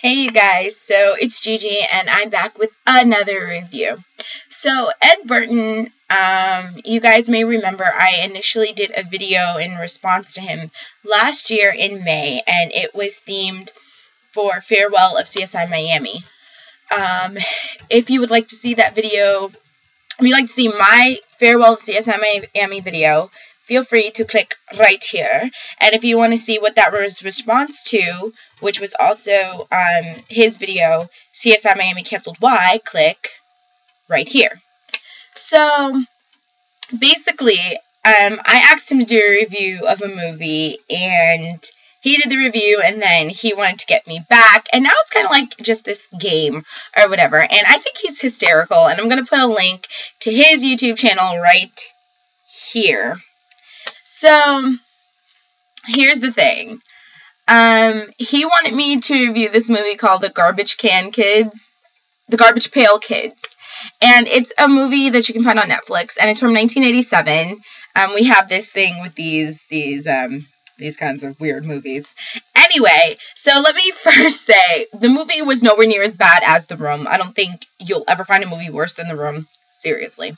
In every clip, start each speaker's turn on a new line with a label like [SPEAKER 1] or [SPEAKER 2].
[SPEAKER 1] Hey you guys, so it's Gigi and I'm back with another review. So Ed Burton, you guys may remember I initially did a video in response to him last year in May, and it was themed for Farewell of CSI Miami. If you would like to see that video, if you'd like to see my Farewell of CSI Miami video, feel free to click right here. And if you want to see what that was response to, which was also his video, CSI Miami Canceled Why, click right here. So basically, I asked him to do a review of a movie, and he did the review, and then he wanted to get me back, and now it's kind of like just this game or whatever, and I think he's hysterical, and I'm going to put a link to his YouTube channel right here. So, here's the thing. He wanted me to review this movie called The Garbage Pail Kids. And it's a movie that you can find on Netflix, and it's from 1987. We have this thing with these kinds of weird movies. Anyway, so let me first say, the movie was nowhere near as bad as The Room. I don't think you'll ever find a movie worse than The Room. Seriously.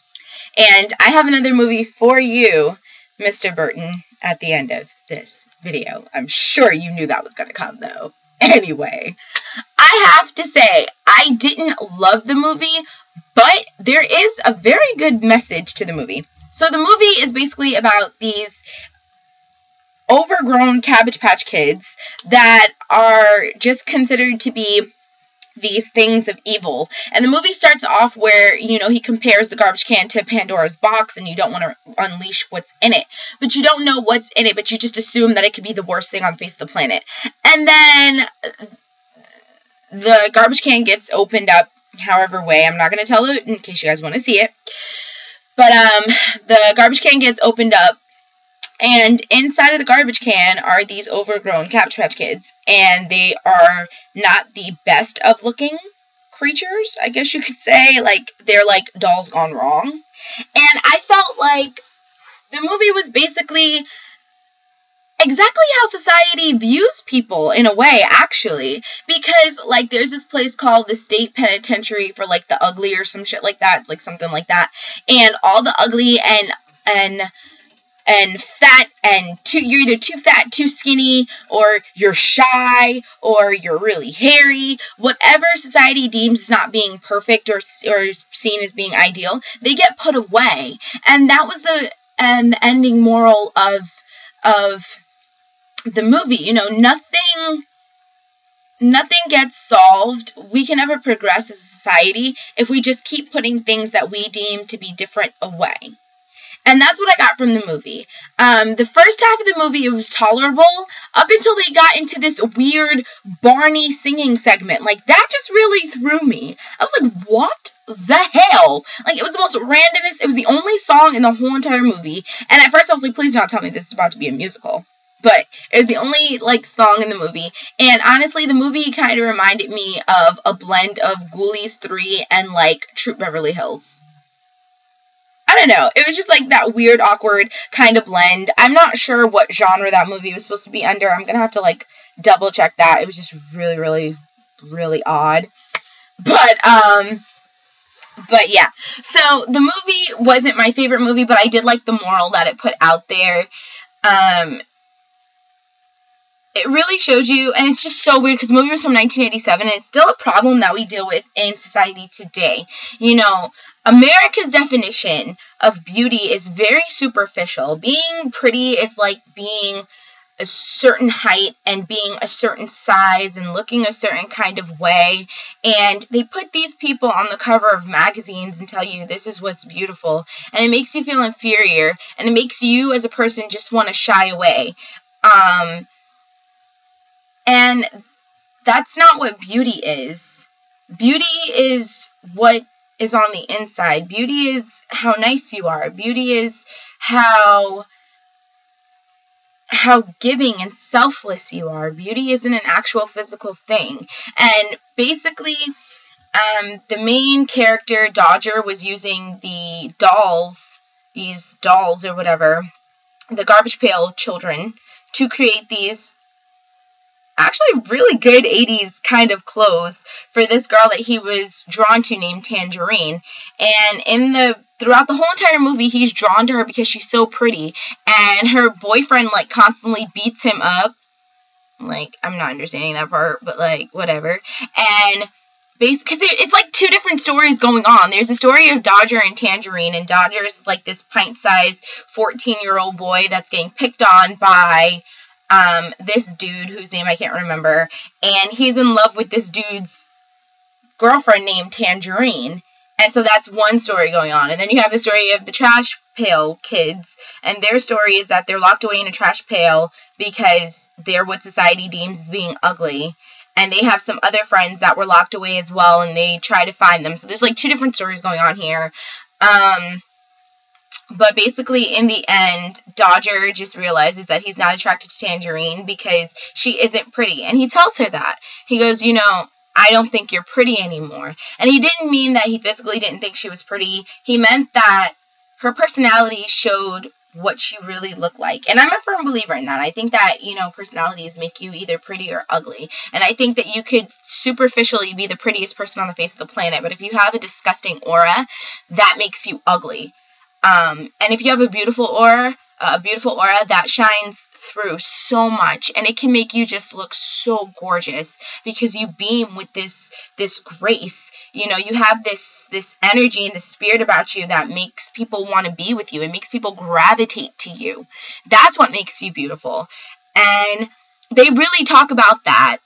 [SPEAKER 1] And I have another movie for you, Mr. Burton, at the end of this video. I'm sure you knew that was going to come, though. Anyway, I have to say, I didn't love the movie, but there is a very good message to the movie. So the movie is basically about these overgrown Cabbage Patch Kids that are just considered to be these things of evil. And the movie starts off where, you know, he compares the garbage can to Pandora's box, and you don't want to unleash what's in it. But you don't know what's in it, but you just assume that it could be the worst thing on the face of the planet. And then the garbage can gets opened up however way. I'm not going to tell it in case you guys want to see it. But the garbage can gets opened up, and inside of the garbage can are these overgrown Cabbage Patch Kids. And they are not the best of looking creatures, I guess you could say. Like, they're like dolls gone wrong. And I felt like the movie was basically exactly how society views people, in a way, actually. Because, like, there's this place called the State Penitentiary for, like, the ugly or some shit like that. It's like something like that. And all the ugly and fat, and you're either too fat, too skinny, or you're shy, or you're really hairy. Whatever society deems not being perfect or seen as being ideal, they get put away. And that was the ending moral of the movie. You know, nothing gets solved. We can never progress as a society if we just keep putting things that we deem to be different away. And that's what I got from the movie. The first half of the movie, it was tolerable up until they got into this weird Barney singing segment. Like, that just really threw me. I was like, what the hell? Like, it was the most randomest. It was the only song in the whole entire movie. And at first I was like, please don't tell me this is about to be a musical. But it was the only, like, song in the movie. And honestly, the movie kind of reminded me of a blend of Ghoulies 3 and, like, Troop Beverly Hills. I don't know. It was just like that weird, awkward kind of blend. I'm not sure what genre that movie was supposed to be under. I'm going to have to, like, double check that. It was just really, really, really odd. But yeah. So the movie wasn't my favorite movie, but I did like the moral that it put out there. It really shows you, and it's just so weird because the movie was from 1987, and it's still a problem that we deal with in society today. You know, America's definition of beauty is very superficial. Being pretty is like being a certain height and being a certain size and looking a certain kind of way. And they put these people on the cover of magazines and tell you this is what's beautiful. And it makes you feel inferior, and it makes you as a person just want to shy away. And that's not what beauty is. Beauty is what is on the inside. Beauty is how nice you are. Beauty is how giving and selfless you are. Beauty isn't an actual physical thing. And basically, the main character, Dodger, was using these dolls or whatever, the Garbage Pail Children, to create these actually really good 80s kind of clothes for this girl that he was drawn to named Tangerine. And throughout the whole entire movie, he's drawn to her because she's so pretty. And her boyfriend, like, constantly beats him up. Like, I'm not understanding that part, but, like, whatever. And because it's like two different stories going on. There's a story of Dodger and Tangerine, and Dodger is like this pint-sized 14-year-old boy that's getting picked on by this dude whose name I can't remember, and he's in love with this dude's girlfriend named Tangerine. And so that's one story going on. And then you have the story of the trash pail kids, and their story is that they're locked away in a trash pail because they're what society deems as being ugly. And they have some other friends that were locked away as well, and they try to find them. So there's like two different stories going on here. But basically, in the end, Dodger just realizes that he's not attracted to Tangerine because she isn't pretty. And he tells her that. He goes, you know, I don't think you're pretty anymore. And he didn't mean that he physically didn't think she was pretty. He meant that her personality showed what she really looked like. And I'm a firm believer in that. I think that, you know, personalities make you either pretty or ugly. And I think that you could superficially be the prettiest person on the face of the planet, but if you have a disgusting aura, that makes you ugly. And if you have a beautiful aura that shines through so much, and it can make you just look so gorgeous because you beam with this grace. You know, you have this energy and this spirit about you that makes people want to be with you. It makes people gravitate to you. That's what makes you beautiful. And they really talk about that.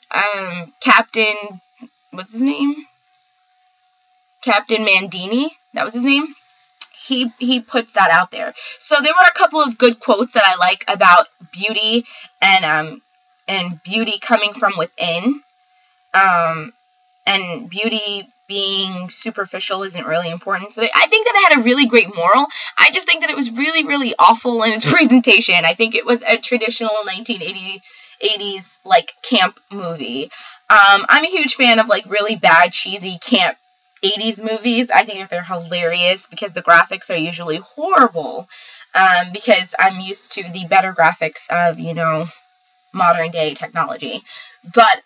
[SPEAKER 1] Captain, what's his name? Captain Mandini, that was his name. He puts that out there. So there were a couple of good quotes that I like about beauty and beauty coming from within. And beauty being superficial isn't really important. So I think that it had a really great moral. I just think that it was really, really awful in its presentation. I think it was a traditional 1980s like camp movie. I'm a huge fan of like really bad, cheesy camp 80s movies. I think that they're hilarious because the graphics are usually horrible, because I'm used to the better graphics of, you know, modern day technology. But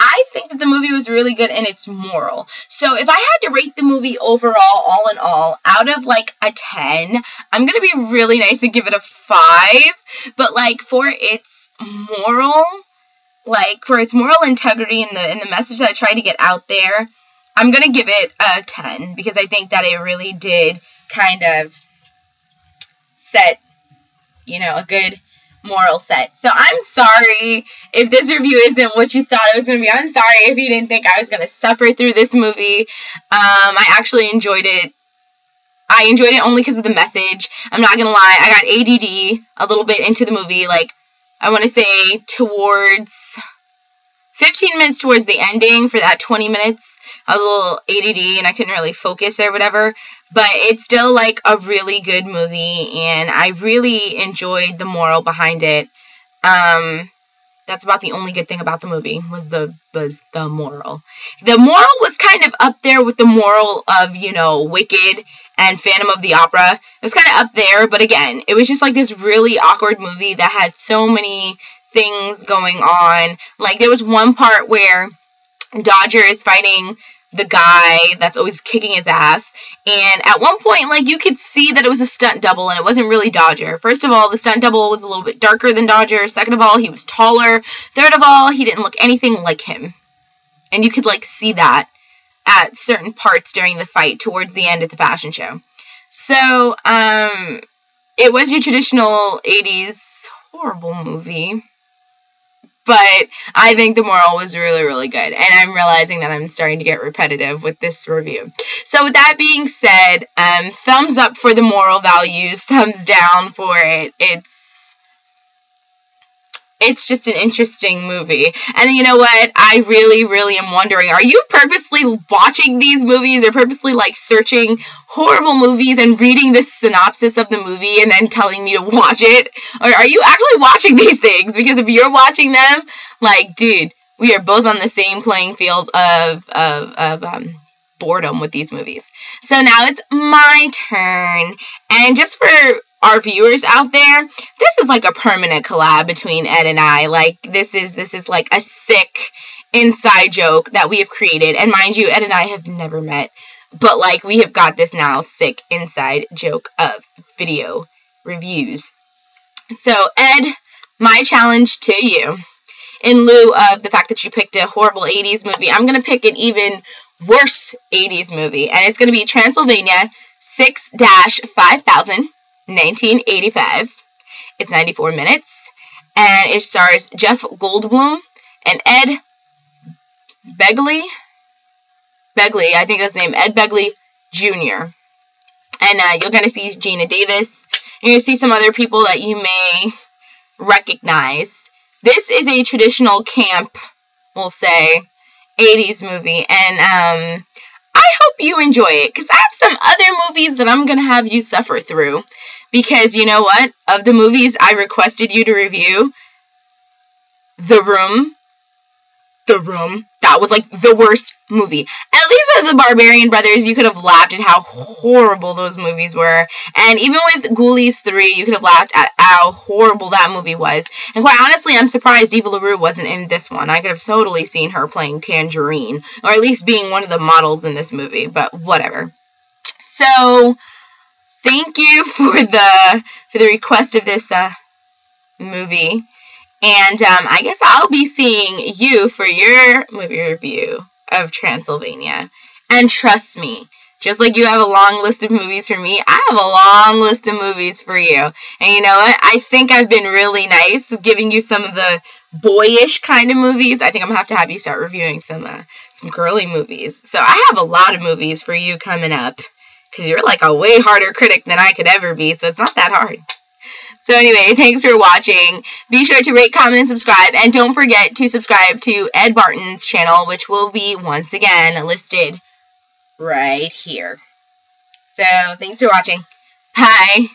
[SPEAKER 1] I think that the movie was really good in its moral. So if I had to rate the movie overall, all in all, out of like a 10, I'm gonna be really nice and give it a 5. But like for its moral integrity and the message that I tried to get out there, I'm going to give it a 10 because I think that it really did kind of set, you know, a good moral set. So I'm sorry if this review isn't what you thought it was going to be. I'm sorry if you didn't think I was going to suffer through this movie. I actually enjoyed it. I enjoyed it only because of the message. I'm not going to lie. I got ADD a little bit into the movie. Like, I want to say towards 15 minutes towards the ending for that 20 minutes. I was a little ADD and I couldn't really focus or whatever, but it's still like a really good movie and I really enjoyed the moral behind it. That's about the only good thing about the movie was the moral. The moral was kind of up there with the moral of, you know, Wicked and Phantom of the Opera. It was kind of up there, but again, it was just like this really awkward movie that had so many things going on. Like there was one part where Dodger is fighting the guy that's always kicking his ass, and at one point, like, you could see that it was a stunt double, and it wasn't really Dodger. First of all, the stunt double was a little bit darker than Dodger. Second of all, he was taller. Third of all, he didn't look anything like him, and you could, like, see that at certain parts during the fight towards the end of the fashion show. So, it was your traditional 80s horrible movie. But I think the moral was really, really good. And I'm realizing that I'm starting to get repetitive with this review. So with that being said, thumbs up for the moral values, thumbs down for it. It's just an interesting movie. And you know what? I really, really am wondering, are you purposely watching these movies or purposely like searching horrible movies and reading the synopsis of the movie and then telling me to watch it? Or are you actually watching these things? Because if you're watching them, like, dude, we are both on the same playing field of boredom with these movies. So now it's my turn. And just for our viewers out there, this is like a permanent collab between Ed and I. Like, this is like a sick inside joke that we have created. And mind you, Ed and I have never met, but like, we have got this now sick inside joke of video reviews. So, Ed, my challenge to you, in lieu of the fact that you picked a horrible 80s movie, I'm going to pick an even worse 80s movie. And it's going to be Transylvania 6-5000, 1985. It's 94 minutes. And it stars Jeff Goldblum and Ed Begley. I think that's his name. Ed Begley Jr. And you're going to see Gina Davis. You're going to see some other people that you may recognize. This is a traditional camp, we'll say, 80s movie. And I hope you enjoy it, because I have some other movies that I'm going to have you suffer through. Because you know what? Of the movies I requested you to review, The Room, that was like the worst movie. At least with the Barbarian Brothers, you could have laughed at how horrible those movies were. And even with Ghoulies 3, you could have laughed at how horrible that movie was. And quite honestly, I'm surprised Eva LaRue wasn't in this one. I could have totally seen her playing Tangerine, or at least being one of the models in this movie, but whatever. So, thank you for the request of this movie. And I guess I'll be seeing you for your movie review of Transylvania. And trust me, just like you have a long list of movies for me, I have a long list of movies for you. And you know what? I think I've been really nice with giving you some of the boyish kind of movies. I think I'm going to have you start reviewing some girly movies. So I have a lot of movies for you coming up, because you're like a way harder critic than I could ever be, so it's not that hard. So anyway, thanks for watching. Be sure to rate, comment, and subscribe. And don't forget to subscribe to Ed Barton's channel, which will be, once again, listed right here. So, thanks for watching. Bye.